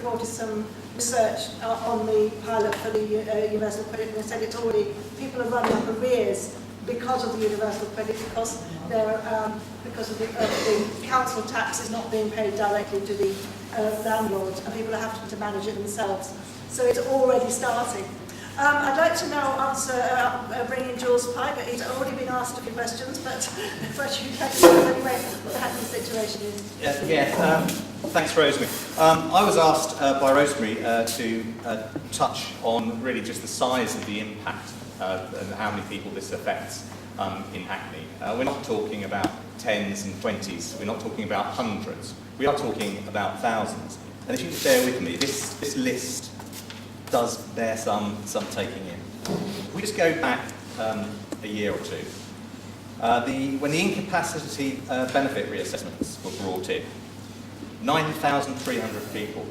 reported some research on the pilot for the universal credit, and they said it's already, people are running up arrears because of the universal credit, because of the council tax is not being paid directly to the landlords, and people are having to manage it themselves. So it's already starting. I'd like to now bring in Jules Pipe, but he's already been asked a few questions, but you'd like to tell us anyway what the Hackney situation is. Thanks, Rosemary. I was asked by Rosemary to touch on really just the size of the impact and how many people this affects in Hackney. We're not talking about tens and 20s, we're not talking about hundreds, we are talking about thousands. And if you just bear with me, this list does bear some taking in. We just go back a year or two. When the incapacity benefit reassessments were brought in, 9,300 people.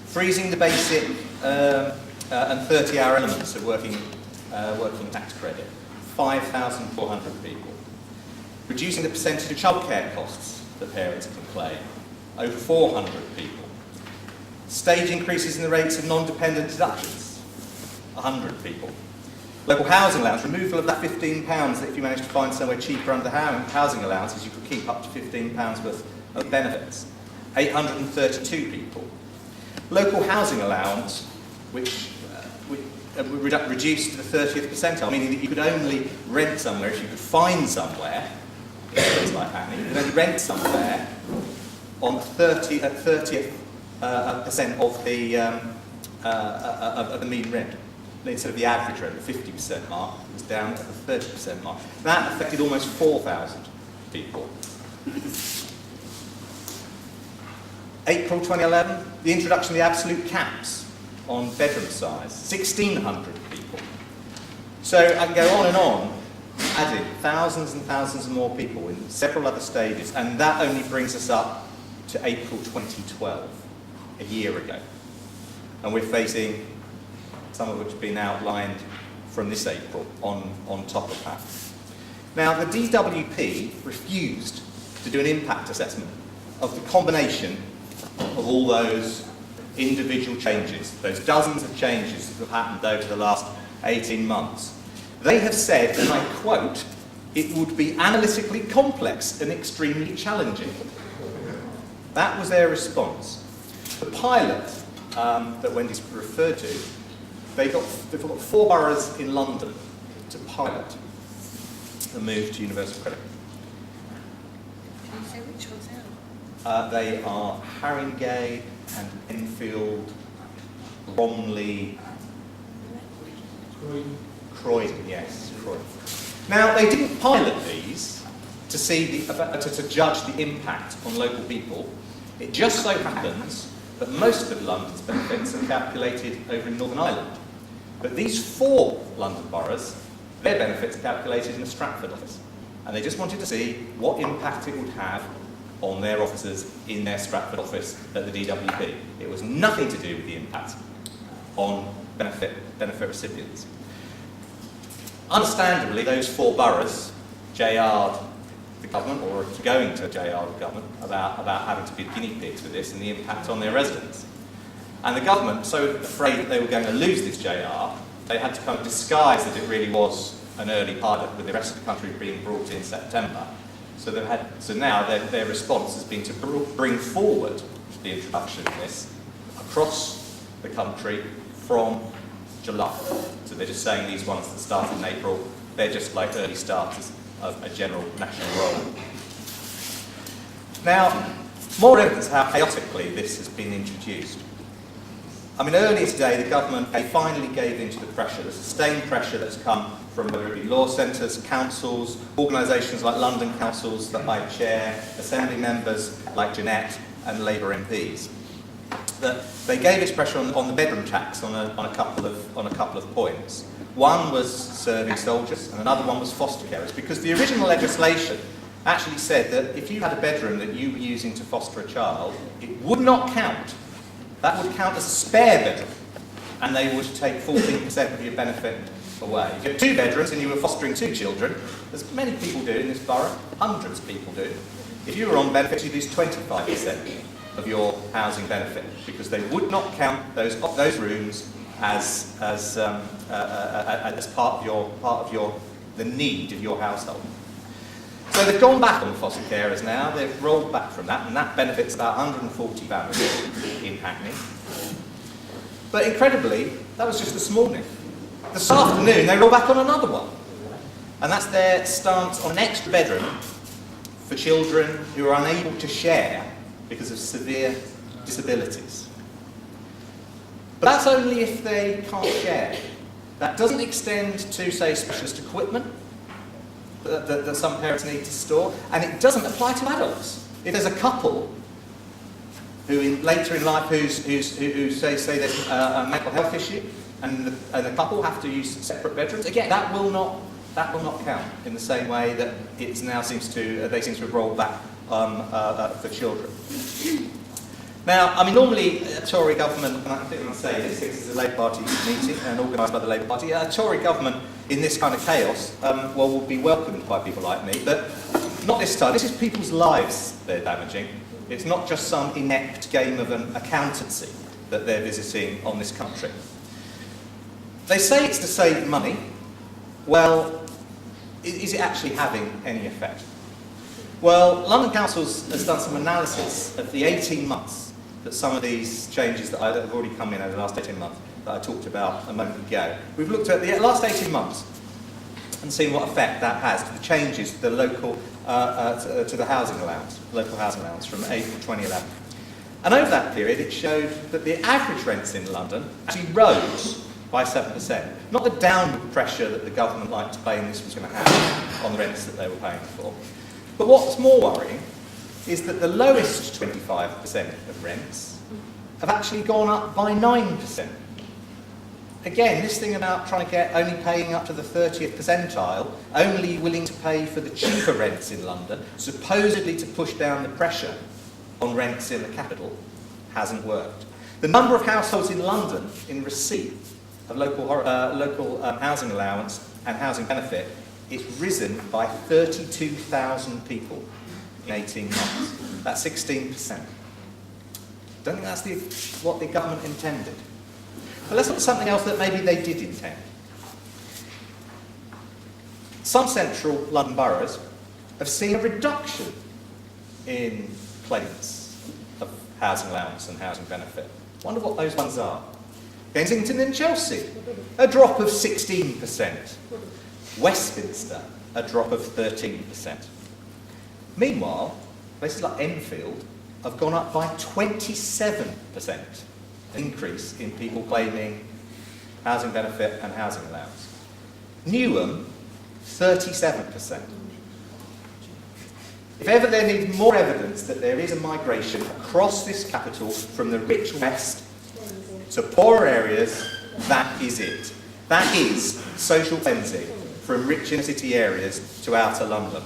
Freezing the basic and 30-hour elements of working tax credit, 5,400 people. Reducing the percentage of childcare costs that parents can claim, over 400 people. Stage increases in the rates of non-dependent deductions, 100 people. Local housing allowance, removal of that £15 that if you manage to find somewhere cheaper under the housing allowances, you could keep up to £15 worth of benefits, 832 people. Local housing allowance, which reduced to the 30th percentile, meaning that you could only rent somewhere if you could find somewhere, in places like Abney, you could only rent somewhere on 30th percent of the mean rent. Instead of the average rate, the 50% mark, it was down to the 30% mark. That affected almost 4,000 people. April 2011, the introduction of the absolute caps on bedroom size, 1,600 people. So I can go on and on, adding thousands and thousands of more people in several other stages, and that only brings us up to April 2012, a year ago. And we're facing some of which have been outlined from this April on top of that. Now, the DWP refused to do an impact assessment of the combination of all those individual changes, those dozens of changes that have happened over the last 18 months. They have said, and I quote, "It would be analytically complex and extremely challenging." That was their response. The pilot that Wendy's referred to, they've got 4 boroughs in London to pilot the move to universal credit. Can you say which ones they are? They are Harringey and Enfield, Bromley, Croydon, yes, Croydon. Now, they didn't pilot these to see to judge the impact on local people. It just so happens that most of London's benefits are calculated over in Northern Ireland. But these 4 London boroughs, their benefits are calculated in the Stratford office. And they just wanted to see what impact it would have on their officers in their Stratford office at the DWP. It was nothing to do with the impact on benefit recipients. Understandably, those 4 boroughs JR'd the government, or going to JR the government, about having to be guinea pigs with this and the impact on their residents. And the government, so afraid that they were going to lose this JR, they had to kind of disguise that it really was an early pilot, with the rest of the country being brought in September. So now their response has been to bring forward the introduction of this across the country from July. So they're just saying these ones that started in April, they're just like early starters of a general national role. Now, more evidence how chaotically this has been introduced. I mean, earlier today, the government finally gave in to the pressure, the sustained pressure that's come from whether it be law centres, councils, organisations like London councils that I chair, assembly members like Jeanette, and Labour MPs. That they gave its pressure on the bedroom tax on a couple of points. One was serving soldiers, and another one was foster carers, because the original legislation actually said that if you had a bedroom that you were using to foster a child, it would not count. That would count as a spare bedroom, and they would take 14% of your benefit away. If you had 2 bedrooms and you were fostering 2 children, as many people do in this borough, hundreds of people do, if you were on benefits, you'd lose 25%. of your housing benefit, because they would not count those rooms as part of the need of your household. So they've gone back on foster carers now. They've rolled back from that, and that benefits about 140 families in Hackney. But incredibly, that was just this morning. This afternoon, they roll back on another one, and that's their stance on an extra bedroom for children who are unable to share because of severe disabilities. But that's only if they can't share. That doesn't extend to, say, specialist equipment that some parents need to store, and it doesn't apply to adults. If there's a couple who later in life who say there's a mental health issue, and the couple have to use separate bedrooms, again, that will not count in the same way that they seem to have rolled back for children. Now, I mean, normally a Tory government, and I think I'm going to say this is a Labour Party meeting and organised by the Labour Party, a Tory government in this kind of chaos, will be welcomed by people like me, but not this time. This is people's lives they're damaging. It's not just some inept game of an accountancy that they're visiting on this country. They say it's to save money. Well, is it actually having any effect? Well, London Council has done some analysis of the 18 months that some of these changes that have already come in over the last 18 months that I talked about a moment ago. We've looked at the last 18 months and seen what effect that has to the changes to the local to the housing allowance, local housing allowance from April 2011. And over that period, it showed that the average rents in London actually rose by 7%. Not the downward pressure that the government liked to claim this was going to have on the rents that they were paying for. But what's more worrying is that the lowest 25% of rents have actually gone up by 9%. Again, this thing about trying to get only paying up to the 30th percentile, only willing to pay for the cheaper rents in London, supposedly to push down the pressure on rents in the capital, hasn't worked. The number of households in London in receipt of local housing allowance and housing benefit is risen by 32,000 people in 18 months. That's 16%. Don't think that's what the government intended. But let's look at something else that maybe they did intend. Some central London boroughs have seen a reduction in claimants of housing allowance and housing benefit. I wonder what those ones are. Kensington and Chelsea, a drop of 16%. Westminster, a drop of 13%. Meanwhile, places like Enfield have gone up by 27%, increase in people claiming housing benefit and housing allowance. Newham, 37%. If ever there needs more evidence that there is a migration across this capital from the rich west to poorer areas, that is it. That is social cleansing from rich inner city areas to outer London.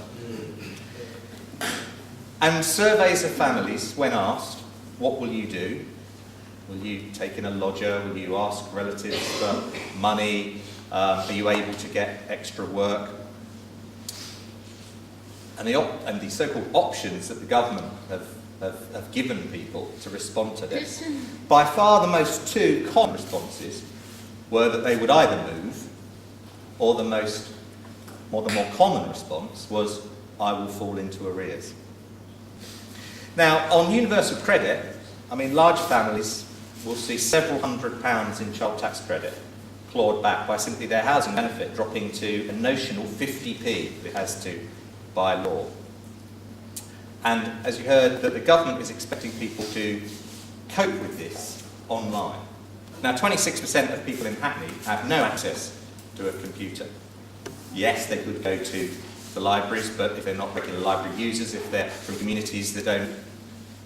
And surveys of families, when asked, what will you do? Will you take in a lodger? Will you ask relatives for money? Are you able to get extra work? And the so-called options that the government have given people to respond to this, by far the most two common responses were that they would either move, or the more common response was, I will fall into arrears. Now, on universal credit, I mean, large families will see several £100s in child tax credit clawed back by simply their housing benefit dropping to a notional 50p it has to by law. And as you heard, that the government is expecting people to cope with this online. Now, 26% of people in Hackney have no access to a computer. Yes, they could go to the libraries, but if they're not regular library users, if they're from communities that don't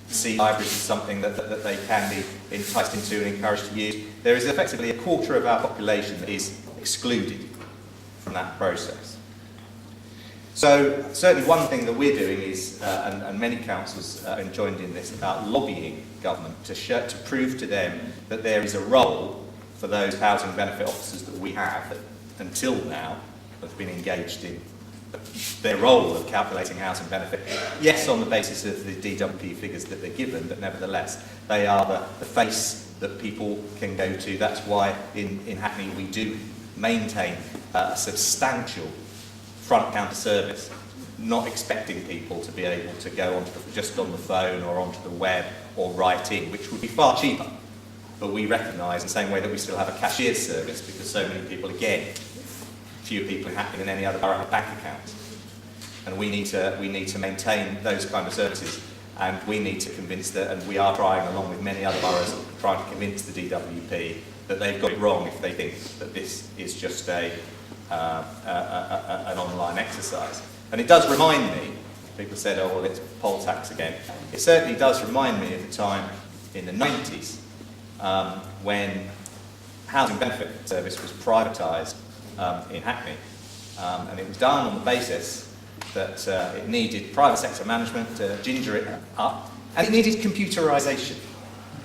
see libraries as something that they can be enticed into and encouraged to use, there is effectively a quarter of our population that is excluded from that process. So certainly one thing that we're doing is, and many councils have joined in this, about lobbying government to prove to them that there is a role for those housing benefit officers that we have that until now have been engaged in their role of calculating housing benefit. Yes, on the basis of the DWP figures that they're given, but nevertheless, they are the face that people can go to. That's why in Hackney we do maintain a substantial front counter service, not expecting people to be able to go onto just on the phone or onto the web or write in, which would be far cheaper. But we recognise in the same way that we still have a cashier's service, because so many people, again, fewer people in Hackney than any other borough have bank accounts. And we need to maintain those kind of services, and we need to convince that, and we are trying, along with many other boroughs, trying to convince the DWP that they've got it wrong if they think that this is just an online exercise. And it does remind me, people said, oh well, it's poll tax again. It certainly does remind me of the time in the 90s when housing benefit service was privatised in Hackney, and it was done on the basis that it needed private sector management to ginger it up, and it needed computerisation.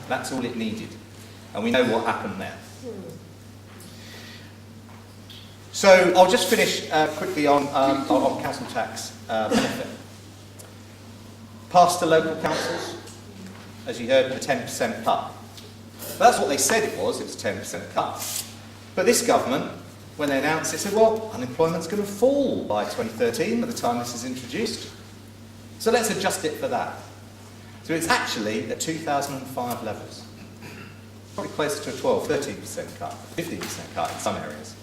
That's all it needed, and we know what happened there. So I'll just finish quickly on council tax benefit. Passed to local councils, as you heard, a 10% cut. That's what they said it was a 10% cut. But this government, when they announced it, said, well, unemployment's going to fall by 2013 by the time this is introduced. So let's adjust it for that. So it's actually at 2005 levels. Probably closer to a 12, 13% cut, 15% cut in some areas.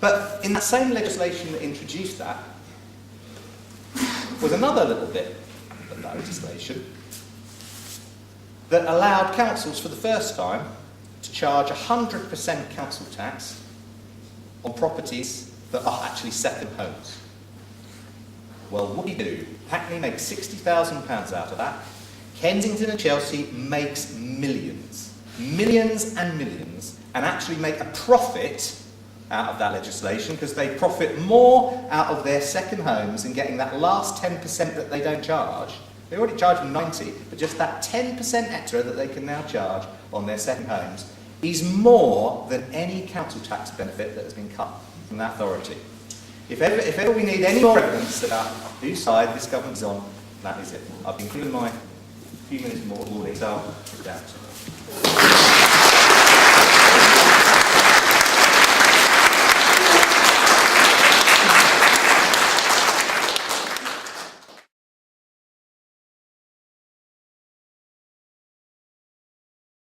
But in that same legislation that introduced that was another little bit of that legislation that allowed councils for the first time to charge 100% council tax on properties that are actually second homes. Well, what do you do? Hackney makes £60,000 out of that. Kensington and Chelsea makes millions. Millions and millions. And actually make a profit out of that legislation, because they profit more out of their second homes and getting that last 10% that they don't charge. They already charge them 90, but just that 10% extra that they can now charge on their second homes is more than any council tax benefit that has been cut from that authority. If ever we need any more evidence about whose side this government's on, that is it. I've been given my few minutes more warning, so I'll sit down.